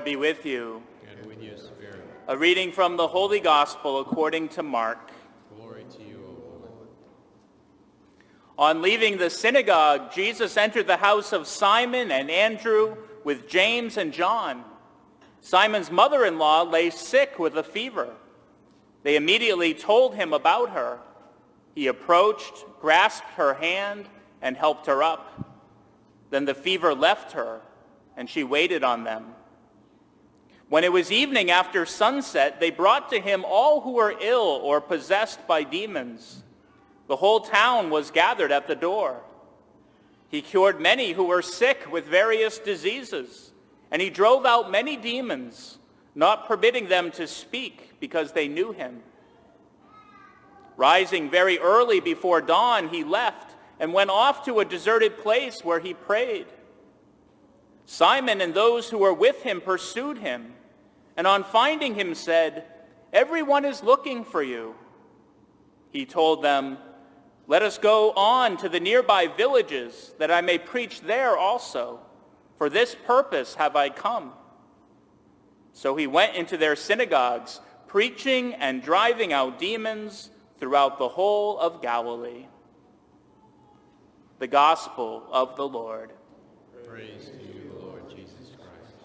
Lord be with you. And with your spirit. A reading from the Holy Gospel according to Mark. Glory to you, O Lord. On leaving the synagogue, Jesus entered the house of Simon and Andrew with James and John. Simon's mother-in-law lay sick with a fever. They immediately told him about her. He approached, grasped her hand, and helped her up. Then the fever left her, and she waited on them. When it was evening after sunset, they brought to him all who were ill or possessed by demons. The whole town was gathered at the door. He cured many who were sick with various diseases, and he drove out many demons, not permitting them to speak because they knew him. Rising very early before dawn, he left and went off to a deserted place where he prayed. Simon and those who were with him pursued him, and on finding him said, "Everyone is looking for you." He told them, "Let us go on to the nearby villages, that I may preach there also. For this purpose have I come." So he went into their synagogues, preaching and driving out demons throughout the whole of Galilee. The Gospel of the Lord. Praise to you, Lord Jesus Christ.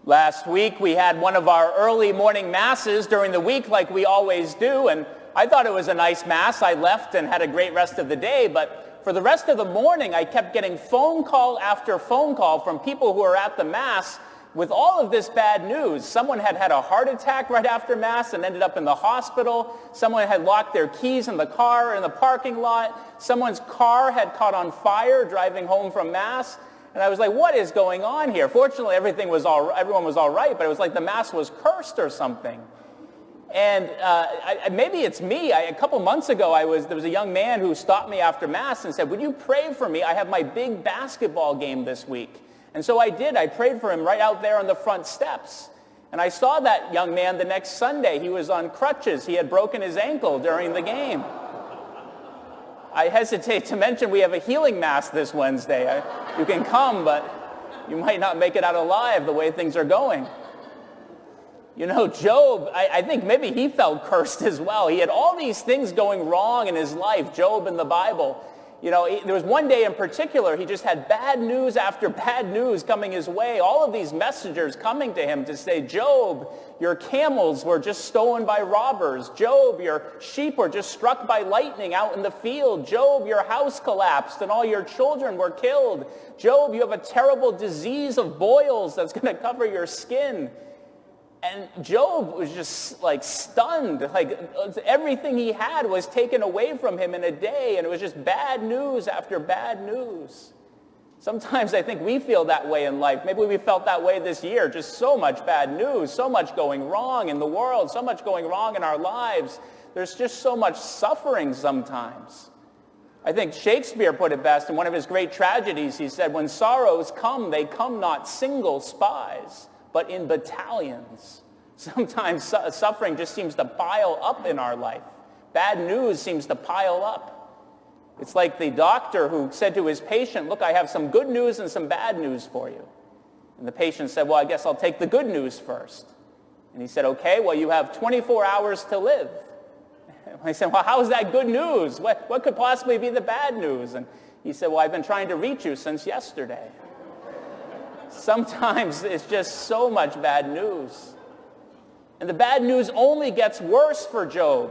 Last week we had one of our early morning masses during the week like we always do, and I thought it was a nice mass. I left and had a great rest of the day, but for the rest of the morning I kept getting phone call after phone call from people who were at the mass with all of this bad news. Someone had had a heart attack right after mass and ended up in the hospital. Someone had locked their keys in the car in the parking lot. Someone's car had caught on fire driving home from mass. And I was like, what is going on here? Fortunately, everyone was all right, but it was like the mass was cursed or something. And maybe it's me. A couple months ago, there was a young man who stopped me after mass and said, "Would you pray for me? I have my big basketball game this week." And so I did. I prayed for him right out there on the front steps. And I saw that young man the next Sunday. He was on crutches. He had broken his ankle during the game. I hesitate to mention we have a healing mass this Wednesday. You can come, but you might not make it out alive the way things are going. You know, Job, I think maybe he felt cursed as well. He had all these things going wrong in his life, Job in the Bible. You know, there was one day in particular, he just had bad news after bad news coming his way. All of these messengers coming to him to say, "Job, your camels were just stolen by robbers. Job, your sheep were just struck by lightning out in the field. Job, your house collapsed and all your children were killed. Job, you have a terrible disease of boils that's going to cover your skin." And Job was just like stunned, like everything he had was taken away from him in a day, and it was just bad news after bad news. Sometimes I think we feel that way in life. Maybe we felt that way this year, just so much bad news, so much going wrong in the world, so much going wrong in our lives. There's just so much suffering sometimes. I think Shakespeare put it best in one of his great tragedies. He said, "When sorrows come, they come not single spies, but in battalions." Sometimes suffering just seems to pile up in our life. Bad news seems to pile up. It's like the doctor who said to his patient, "Look, I have some good news and some bad news for you." And the patient said, "Well, I guess I'll take the good news first." And he said, "Okay, well, you have 24 hours to live." And I said, "Well, how is that good news? What could possibly be the bad news?" And he said, "Well, I've been trying to reach you since yesterday." Sometimes it's just so much bad news. And the bad news only gets worse for Job,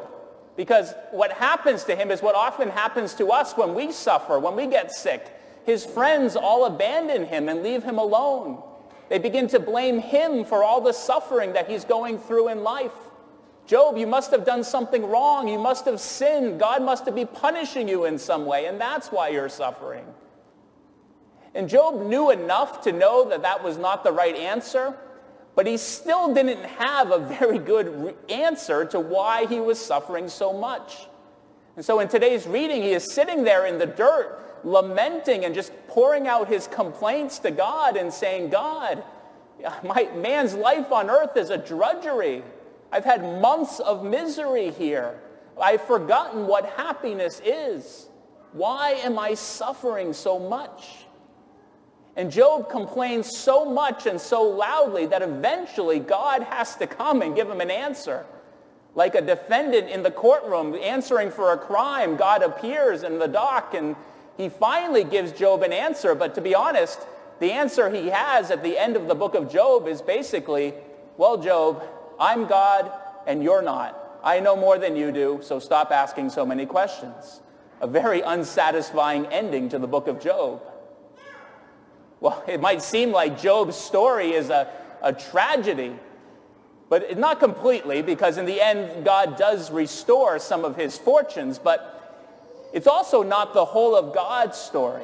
because what happens to him is what often happens to us when we suffer, when we get sick. His friends all abandon him and leave him alone. They begin to blame him for all the suffering that he's going through in life. "Job, you must have done something wrong. You must have sinned. God must be punishing you in some way, and that's why you're suffering." And Job knew enough to know that that was not the right answer, but he still didn't have a very good answer to why he was suffering so much. And so in today's reading, he is sitting there in the dirt, lamenting and just pouring out his complaints to God and saying, "God, my man's life on earth is a drudgery. I've had months of misery here. I've forgotten what happiness is. Why am I suffering so much? And Job complains so much and so loudly that eventually God has to come and give him an answer. Like a defendant in the courtroom answering for a crime, God appears in the dock and he finally gives Job an answer. But to be honest, the answer he has at the end of the book of Job is basically, well, Job, I'm God and you're not. I know more than you do, so stop asking so many questions. A very unsatisfying ending to the book of Job. Well, it might seem like Job's story is a tragedy, but not completely, because in the end, God does restore some of his fortunes, but it's also not the whole of God's story.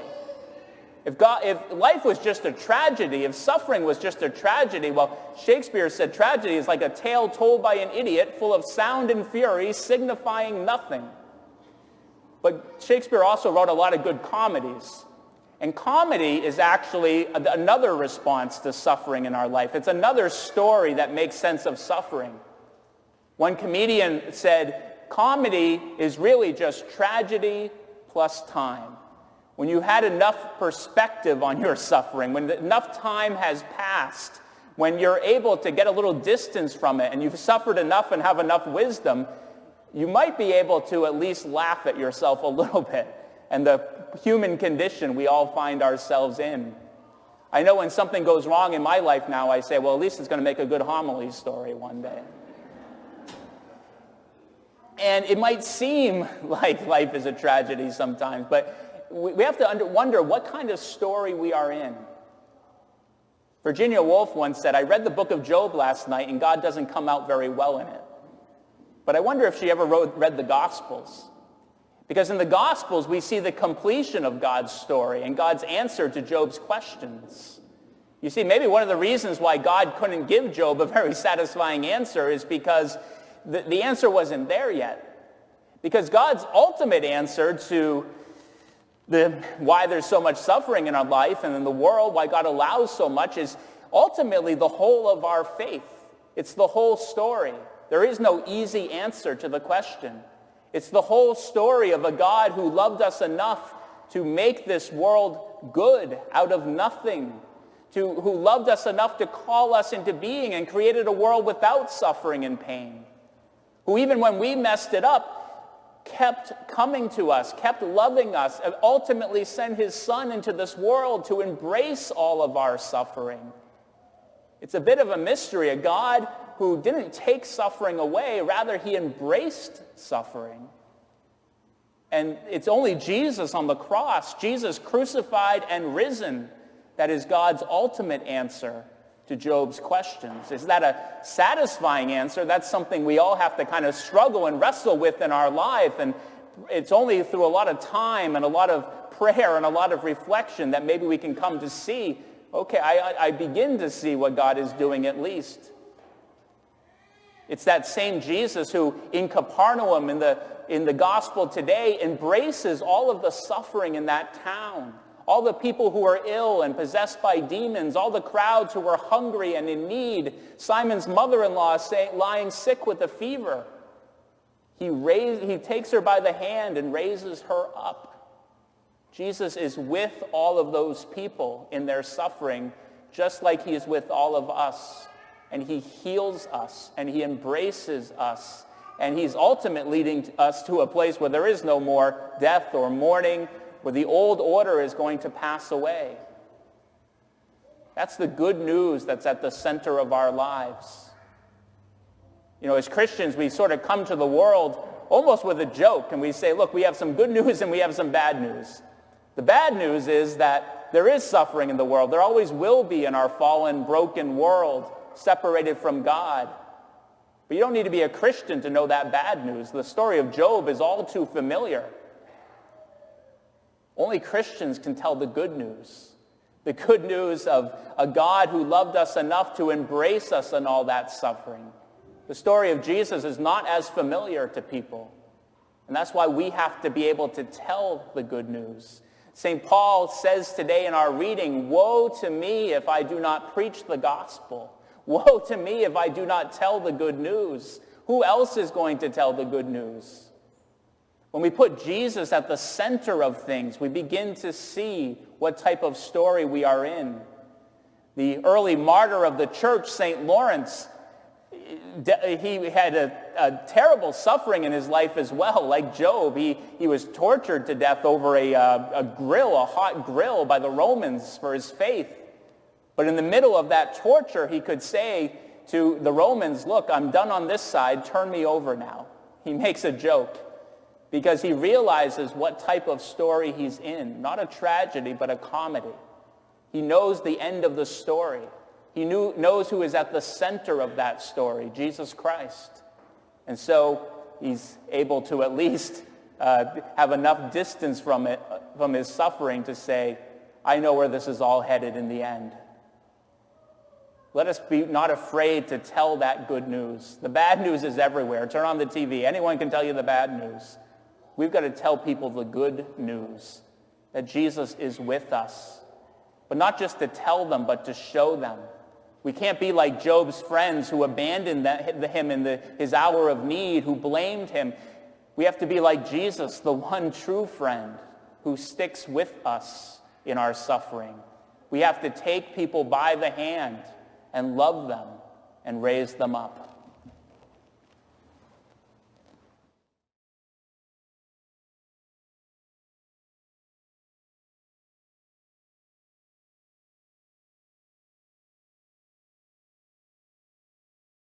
If life was just a tragedy, if suffering was just a tragedy, well, Shakespeare said tragedy is like a tale told by an idiot, full of sound and fury, signifying nothing. But Shakespeare also wrote a lot of good comedies. And comedy is actually another response to suffering in our life. It's another story that makes sense of suffering. One comedian said, comedy is really just tragedy plus time. When you had enough perspective on your suffering, when enough time has passed, when you're able to get a little distance from it and you've suffered enough and have enough wisdom, you might be able to at least laugh at yourself a little bit and the human condition we all find ourselves in. I know when something goes wrong in my life now, I say, well, at least it's going to make a good homily story one day. And it might seem like life is a tragedy sometimes, but we have to wonder what kind of story we are in. Virginia Woolf once said, I read the book of Job last night and God doesn't come out very well in it. But I wonder if she ever read the Gospels. Because in the Gospels, we see the completion of God's story and God's answer to Job's questions. You see, maybe one of the reasons why God couldn't give Job a very satisfying answer is because the answer wasn't there yet. Because God's ultimate answer to why there's so much suffering in our life and in the world, why God allows so much, is ultimately the whole of our faith. It's the whole story. There is no easy answer to the question. It's the whole story of a God who loved us enough to make this world good out of nothing, who loved us enough to call us into being and created a world without suffering and pain, who even when we messed it up, kept coming to us, kept loving us, and ultimately sent his Son into this world to embrace all of our suffering. It's a bit of a mystery, a God who didn't take suffering away, rather he embraced suffering. And it's only Jesus on the cross, Jesus crucified and risen, that is God's ultimate answer to Job's questions. Is that a satisfying answer? That's something we all have to kind of struggle and wrestle with in our life. And it's only through a lot of time and a lot of prayer and a lot of reflection that maybe we can come to see, okay, I begin to see what God is doing at least. It's that same Jesus who in Capernaum in the gospel today embraces all of the suffering in that town. All the people who are ill and possessed by demons, all the crowds who are hungry and in need, Simon's mother-in-law lying sick with a fever. He takes her by the hand and raises her up. Jesus is with all of those people in their suffering, just like he is with all of us. And he heals us, and he embraces us, and he's ultimately leading us to a place where there is no more death or mourning, where the old order is going to pass away. That's the good news that's at the center of our lives. You know, as Christians, we sort of come to the world almost with a joke, and we say, look, we have some good news and we have some bad news. The bad news is that there is suffering in the world. There always will be in our fallen, broken world, separated from God. But you don't need to be a Christian to know that bad news. The story of Job is all too familiar. Only Christians can tell the good news. The good news of a God who loved us enough to embrace us in all that suffering. The story of Jesus is not as familiar to people. And that's why we have to be able to tell the good news. St. Paul says today in our reading, woe to me if I do not preach the gospel. Woe to me if I do not tell the good news. Who else is going to tell the good news? When we put Jesus at the center of things, we begin to see what type of story we are in. The early martyr of the church, St. Lawrence, he had a terrible suffering in his life as well. Like Job, he was tortured to death over a hot grill by the Romans for his faith. But in the middle of that torture, he could say to the Romans, look, I'm done on this side, turn me over now. He makes a joke because he realizes what type of story he's in. Not a tragedy, but a comedy. He knows the end of the story. He knows who is at the center of that story, Jesus Christ. And so he's able to at least have enough distance from his suffering to say, I know where this is all headed in the end. Let us be not afraid to tell that good news. The bad news is everywhere. Turn on the TV. Anyone can tell you the bad news. We've got to tell people the good news, that Jesus is with us. But not just to tell them, but to show them. We can't be like Job's friends who abandoned him in his hour of need, who blamed him. We have to be like Jesus, the one true friend who sticks with us in our suffering. We have to take people by the hand and love them and raise them up.